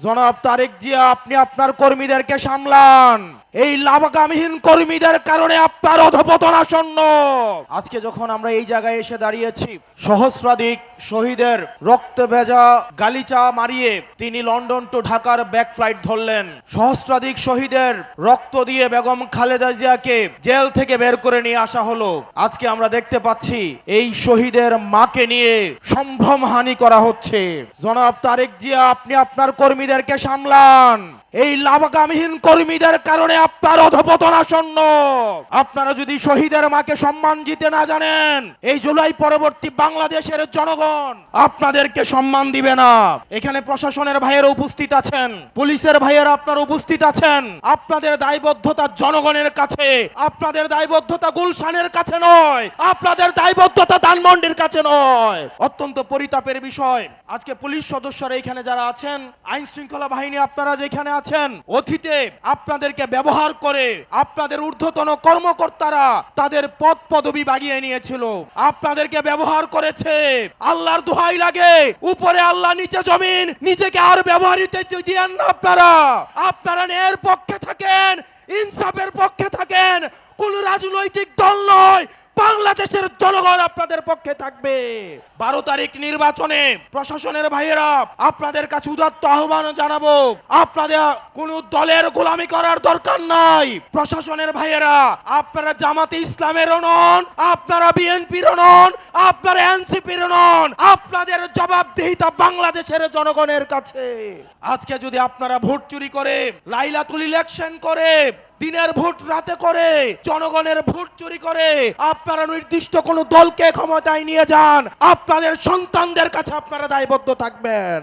জনাব তারেক জিয়া, আপনি আপনার কর্মীদেরকে সামলান। এই লাগামহীন কর্মীদের কারণে আপনার অধপতন আসন্ন। আজকে যখন আমরা এই জায়গায় এসে দাঁড়িয়েছি, সহস্রাধিক শহীদের রক্ত ভেজা গালিচা মারিয়ে তিনি লন্ডন টু ঢাকার ব্যাক ফ্লাইট ধরলেন। সহস্রাধিক শহীদের রক্ত দিয়ে বেগম খালেদা জিয়াকে জেল থেকে বের করে নিয়ে আসা হলো। আজকে আমরা দেখতে পাচ্ছি এই শহীদের মাকে নিয়ে সম্ভ্রমহানি করা হচ্ছে। জনাব তারেক জিয়া, আপনি আপনার কর্মীদেরকে সামলান। এই লাগামহীন কর্মীদের কারণে আপনার অধপতন আসন্ন। আপনারা যদি শহীদের মাকে সম্মান দিতে না জানেন, এই জুলাই পরবর্তী বাংলাদেশের জনগণ আপনাদেরকে সম্মান দিবে না। এখানে প্রশাসনের ভাইয়েরা উপস্থিত আছেন, পুলিশের ভাইয়েরা আপনারা উপস্থিত আছেন। আপনাদের দায়বদ্ধতা জনগণের কাছে, আপনাদের দায়বদ্ধতা গুলশানের কাছে নয়, আপনাদের দায়বদ্ধতা ধানমন্ডির কাছে নয়। অত্যন্ত পরিতাপের বিষয়, আজকে পুলিশ সদস্যরা এখানে যারা আছেন, আইন শৃঙ্খলা বাহিনী আপনারা যেখানে আছেন, অতীতে আপনাদেরকে ব্যবহার করে আপনাদের ঊর্ধ্বতন কর্মকর্তারা তাদের পদ পদবি বাগিয়ে নিয়েছিল, আপনাদেরকে ব্যবহার করেছে। আল্লাহর দোহাই লাগে, উপরে আল্লাহ নিচে জমিন, নিজেকে আর ব্যবহৃত দিয়েন না। আপনারা ন্যায়ের পক্ষে থাকেন, ইনসাফের পক্ষে থাকেন। কোন রাজনৈতিক দল নয়, বাংলাদেশের জনগণ আপনাদের পক্ষে থাকবে। 12 তারিখ নির্বাচনে প্রশাসনের ভাইয়েরা আপনাদের কাছে উদাত্ত আহ্বান জানাবো, আপনাদের কোন দলের গোলামি করার দরকার নাই। প্রশাসনের ভাইয়েরা, আপনারা জামাতে ইসলামেরও নন, আপনারা বিএনপিরও নন, আপনারা এনসিপির নন। আপনাদের জবাবদিহিতা বাংলাদেশের জনগণের কাছে। আজকে যদি আপনারা ভোট চুরি করে, লাইলাতুল ইলেকশন করে, দিনের ভোট রাতে করে, জনগণের ভোট চুরি করে আপনারা নির্দিষ্ট কোন দলকে ক্ষমতায় নিয়ে যান, আপনাদের সন্তানদের কাছে আপনারা দায়বদ্ধ থাকবেন।